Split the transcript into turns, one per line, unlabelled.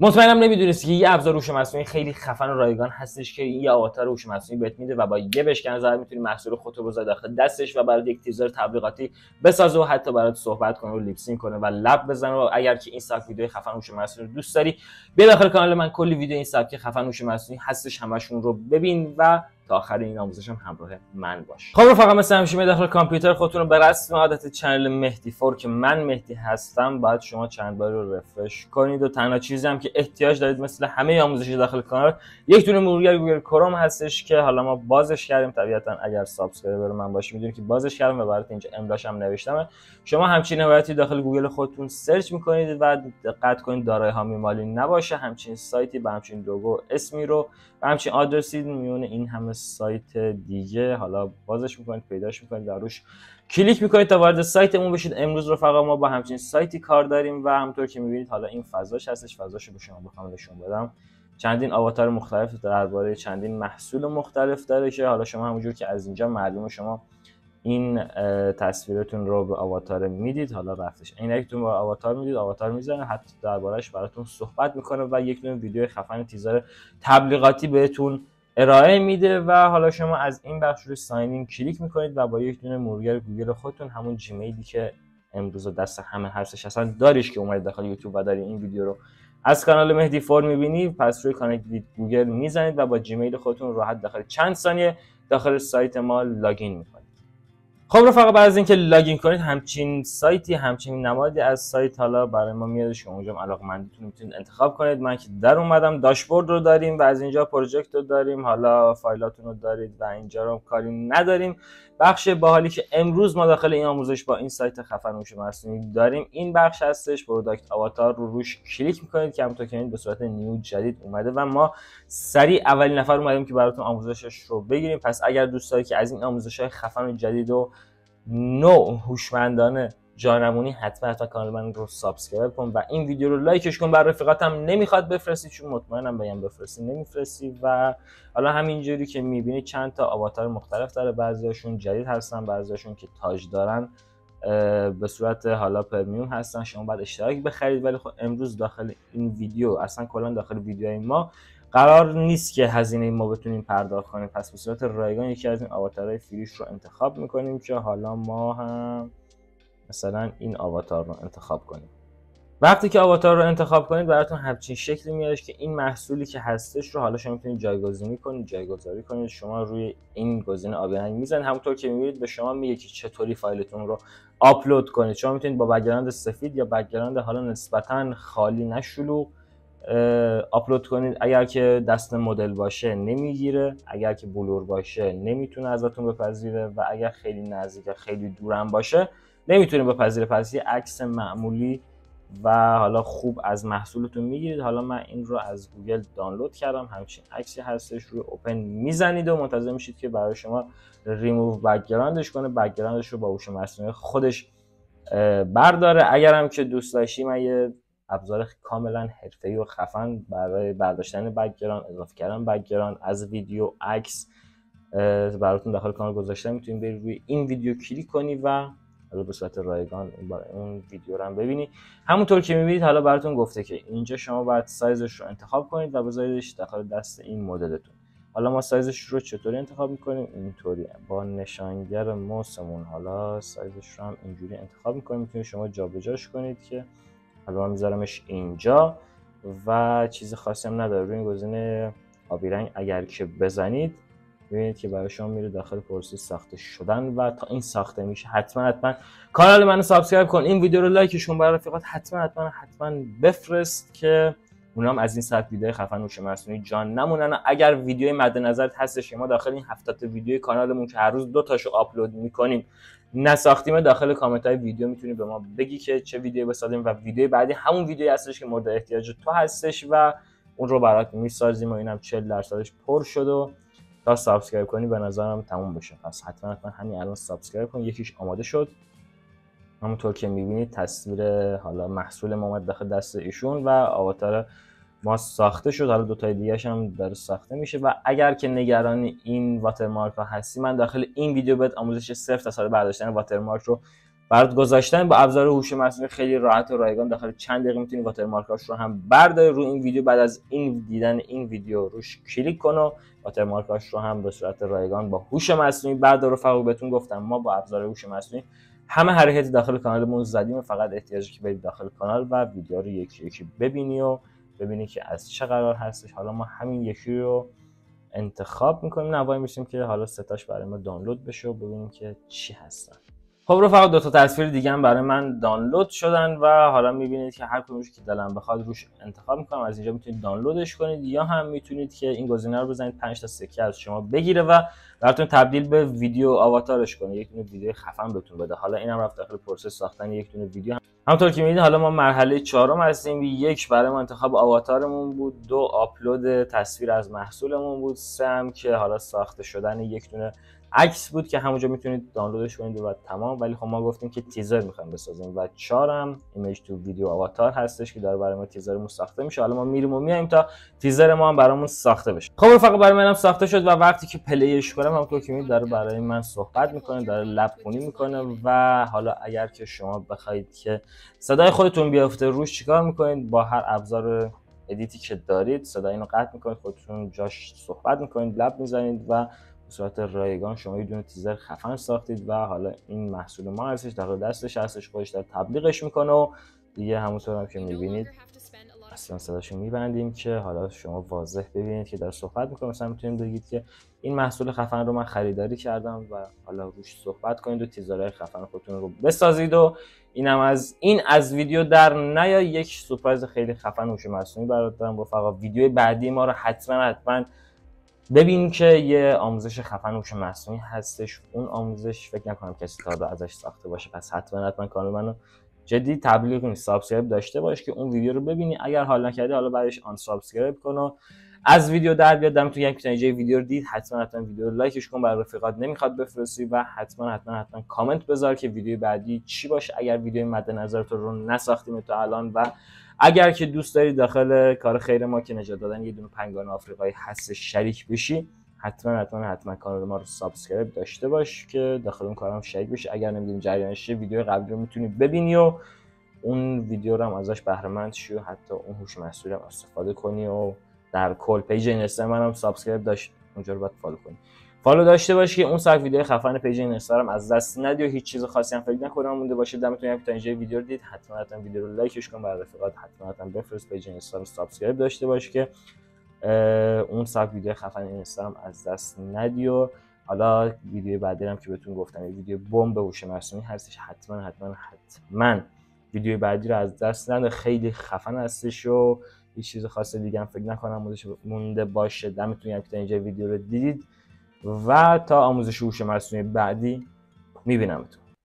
مطمئنم نمیدونستی که یه ابزار هوش مصنوعی خیلی خفن و رایگان هستش که یه آواتار هوش مصنوعی بهت میده و با یه بشکن زر میتونی محصول خودت رو بذاری داخل دستش و برات یک تیزر تبلیغاتی بسازه و حتی برات صحبت کنه و لیپسینگ کنه و لب بزنه. و اگر که این سبک ویدیو خفن هوش مصنوعی دوست داری، بیا داخل کانال من، کلی ویدیو این سبک خفن هوش مصنوعی هستش، همشون رو ببین و تا آخر این آموزش هم همراه من باش. خب رفقا، مثل همیشه داخل کامپیوتر خودتون رو به رسم عادت چنل مهدی فور که من مهدی هستم باید شما چند بار رو رفرش کنید و تنها چیزی هم که احتیاج دارید مثل همه آموزش داخل کانال یک دونه مرورگر گوگل کروم هستش که حالا ما بازش کردیم. طبیعتا اگر سابسکرایبر من باشی میدونید که بازش کردم و برات اینجا املاش هم نوشتم. شما همچین حمایتی داخل گوگل خودتون سرچ میکنید و دقت کنید دارای هامی مالی نباشه، همچین سایتی با همچین لوگو اسمی رو و همچین آدرسی میونه این همه سایت دیگه حالا بازش میکنید، پیداش میکنید، در روش کلیک میکنید تا وارد سایتمون بشید. امروز رفقا ما با همچین سایتی کار داریم و همونطور که میبینید حالا این فضاش هستش. فضاشو به شما بخوام نشون بدم، چندین آواتار مختلف درباره چندین محصول مختلف داره که حالا شما همونجور که از اینجا معلومه شما این تصویرتون رو به آواتار میدید، حالا رفتش عینکتون با آواتار میدید، آواتار میزنه، حتی دربارش براتون صحبت میکنه و یک دونه ویدیو خفن تیزر تبلیغاتی بهتون ارائه میده. و حالا شما از این بخش روی ساین این کلیک میکنید و با یک دونه مرورگر گوگل خودتون، همون جیمیلی که امروز دست همه هستش اصلا داریش که اومد داخل یوتیوب و داری این ویدیو رو از کانال مهدی فور میبینی، پس روی کانال گوگل میزنید و با جیمیل خودتون راحت داخل چند ثانیه داخل سایت ما لاگین میکنید. خب رفقا، بعد از اینکه لاگین کنید همچین سایتی، همچین نمادی از سایت حالا برای ما میاد. شما اونجا علاقه‌مندتون میتونید انتخاب کنید. من که در اومدم داشبورد رو داریم و از اینجا پروژکت رو داریم، حالا فایلاتون رو دارید و اینجا رو کاری نداریم. بخش باحالی که امروز ما داخل این آموزش با این سایت خفن هوش مصنوعی داریم این بخش هستش، پروداکت آواتار رو روش کلیک میکنید که همونطور که میبینید به صورت نیو جدید اومده و ما سریع اولین نفر اومدیم که براتون آموزشش رو بگیریم. پس اگر دوست دارید که از این آموزش‌های خفن و جدید و نوع هوشمندانه جانمونی، حتما کانال من رو سابسکرایب کن و این ویدیو رو لایکش کن. برای رفیقاتم نمیخواد بفرستی چون مطمئنم بگم بفرستی نمیفرستی. و حالا همینجوری که میبینید چند تا آواتار مختلف داره، بعضیاشون جدید هستن، بعضیاشون که تاج دارن به صورت حالا پرمیوم هستن، شما باید اشتراک بخرید. ولی خب امروز داخل این ویدیو، اصلا کلا داخل ویدیوهای ما قرار نیست که هزینه ما بتونیم پرداخت کنیم، پس به صورت رایگان یکی از این آواتارهای فریش رو انتخاب میکنیم که حالا ما هم مثلا این آواتار رو انتخاب کنیم. وقتی که آواتار رو انتخاب کنید براتون همچین شکلی میادش که این محصولی که هستش رو حالا شما میتونید جایگزینی کنید، جایگذاری کنید. شما روی این گزینه آبی رنگ میزنید، همونطور که میبینید به شما میگه که چطوری فایلتون رو آپلود کنید. شما میتونید با بک‌گراند سفید یا بک‌گراند حالا نسبتا خالی نه شلوغ آپلود کنید. اگر که دست مدل باشه نمیگیره، اگر که بلور باشه نمیتونه ازتون بپذیره و اگر خیلی نزدیک یا خیلی دورم باشه نمیتونه بپذیره. پس یه عکس معمولی و حالا خوب از محصولتون میگیرید. حالا من این رو از گوگل دانلود کردم، همچین عکسی هستش، روی اوپن میزنید و منتظر میشید که برای شما ریموو بک‌گراندش کنه، بک‌گراندش رو با هوش مصنوعی خودش برداره. اگرم که دوست داشتی من یه ابزار کاملا حرفه‌ای و خفن برای برداشتن بک‌گراند، اضافه کردن بک‌گراند از ویدیو، عکس براتون داخل کانال گذاشتم. میتونید برید روی این ویدیو کلیک کنی و حالا به صورت رایگان اون ویدیو رو هم ببینی. همونطور که میبینید حالا براتون گفته که اینجا شما باید سایزش رو انتخاب کنید و بذاریدش داخل دست این مدلتون. حالا ما سایزش رو چطوری انتخاب میکنیم؟ اینطوری با نشانگر ماوسمون حالا سایزش رو هم اینجوری انتخاب میکنیم. میتونید شما جابجاش کنید که حالا من میذارمش اینجا و چیز خاصی هم نداره. روی این گزینه آبی رنگ اگر که بزنید ببینید که برای شما میره داخل پروسه ساخته شدن و تا این ساخته میشه حتما کانال منو سابسکرایب کن، این ویدیو رو لایکش کن، برای رفیقات حتما بفرست که اونا هم از این سبک ویدیو خفن هوش مصنوعی جان نمونن. اگر ویدیوی مد نظرت هستش ما داخل این 70 ویدیوی کانالمون که هر روز 2 تاشو آپلود میکنیم نساختیم، داخل کامنت های ویدیو میتونی به ما بگی که چه ویدیویی بسازیم و ویدیوی بعدی همون ویدیویی هستش که مورد احتیاج تو هستش و اون رو برات میسازیم و اینم 40%ش پر شد و تا سابسکرایب کنی به نظرم تموم بشه. پس حتما همین الان سابسکرایب کن. یکیش آماده شد، همونطور که میبینید تصویر حالا محصول ما اومد داخل دست ایشون و آواتار ما ساخته شد. حالا 2 تای دیگه‌اش هم داره ساخته میشه و اگر که نگران این واترمارک ها هستی من داخل این ویدیو بهت آموزش 0 تا صد برداشتن واترمارک رو برات گذاشتن. با ابزار هوش مصنوعی خیلی راحت و رایگان داخل چند دقیقه میتونی واترمارکاش رو هم برداری روی این ویدیو. بعد از این دیدن این ویدیو روش کلیک کن و واترمارکاش رو هم به صورت رایگان با هوش مصنوعی بردار. رفقا بهتون گفتم ما با ابزار هوش مصنوعی همه حرکتی داخل کانالمون زدیم، فقط احتیاجه که برید داخل کانال و ویدیو رو یکی یکی ببینی و ببینی که از چه قرار هستش. حالا ما همین یکی رو انتخاب میکنیم، نوای میشیم که حالا ستاش برای ما دانلود بشه و ببینیم که چی هستن. خب رفقا دو تا تصویر دیگه هم برای من دانلود شدن و حالا میبینید که هر کدومش که دلم بخواد روش انتخاب میکنم. از اینجا میتونید دانلودش کنید یا هم میتونید که این گزینه رو بزنید 5 تا سکه از شما بگیره و براتون تبدیل به ویدیو آواتارش کنه، یک دونه ویدیو خفن بهتون بده. حالا اینم رفت داخل پروسه ساختن یک دونه ویدیو. همونطور که میبینید حالا ما مرحله 4 هستیم. 1 برای ما انتخاب آواتارمون بود، 2 آپلود تصویر از محصولمون بود، 3 هم که حالا ساخته شدن یک دونه عکس بود که همونجا میتونید دانلودش کنید و تمام. ولی خب ما گفتیم که تیزر میخوایم بسازیم و 4 هم ایمیج تو ویدیو آواتار هستش که داره برای ما تیزرمون ساخته میشه. حالا ما میریم و میایم تا تیزر ما هم برامون ساخته بشه. خب رفقا برای منم ساخته شد و وقتی که پلیش کنم همونطور که میبینید داره برای من صحبت میکنه، داره لب خونی میکنه. و حالا اگر که شما بخواید که صدای خودتون بیافته روش چیکار میکنید؟ با هر ابزار ادیتی که دارید صدای اینو قطع میکنید، خودتون جاش صحبت میکنید، لب میزنید و به صورت رایگان شما یه دونه تیزر خفن ساختید و حالا این محصول ما هستش، در دستش هستش، خودش داره تبلیغش میکنه و دیگه همونطور هم که میبینید اصلا صداشو میبندیم که حالا شما واضح ببینید که داره صحبت میکنه. مثلا میتونید بگید که این محصول خفن رو من خریداری کردم و حالا روش صحبت کنید و تیزرهای خفن خودتون رو بسازید. و اینم از ویدیو در نیا یک سورپرایز خیلی خفن هوش مصنوعی برات دارم. رفقا ویدیو بعدی ما رو حتما ببین که یه آموزش خفن هوش مصنوعی هستش. اون آموزش فکر نکنم کسی تا ازش ساخته باشه، پس حتما کانال منو جدی تبلیغ کنید، سابسکرایب داشته باش که اون ویدیو رو ببینی. اگر حال نکردی حالا بعدش آن سابسکرایب کن و از ویدیو در بیاد. دمتون گرم که اینجا ویدیو رو دید. حتما ویدیو رو لایکش کن، برای رفیقات نمیخواد بفرستی و حتما کامنت بذار که ویدیو بعدی چی باشه اگر ویدیو مد نظرت رو نساختیم تا الان. و اگر که دوست داری داخل کار خیر ما که نجات دادن یه دونه پنگوئن آفریقایی هست شریک بشی، حتما کانال ما رو سابسکرایب داشته باش که داخل اون کارم شریک بشی. اگر نمیدونی جریانش ویدیو قبلی رو میتونی ببینی و اون ویدیو رو هم ازش بهره مند شی و حتی اون هوش مصنوعی هم استفاده کنی. و در کل پیج اینستاگرام منم سابسکرایب داشت، اونجا رو باید فالو کنی، فالو داشته باش که اون ساعت ویدیو خفن پیج اینستاگرام از دست ندی و هیچ چیز خاصی هم فکر نکنم مونده باشه. دمتون گرم تا اینجا ویدیو رو دید. حتما ویدیو رو لایکش کن، برای رفیقات حتما بفرست. پیج اینستاگرام سابسکرایب داشته باش که اون ساعت ویدیو خفن اینستاگرام از دست ندی. و حالا ویدیو بعدی هم که بهتون گفتم یه ویدیو بمب هوش مصنوعی هستش، حتما ویدیو بعدی رو از دست نده، خیلی خفن هستش و هیچ چیز خاص دیگه هم فکر نکنم مونده باشه. دمتون گرم که تا اینجا ویدیو رو دیدید و تا آموزش هوش مصنوعی بعدی میبینمتون.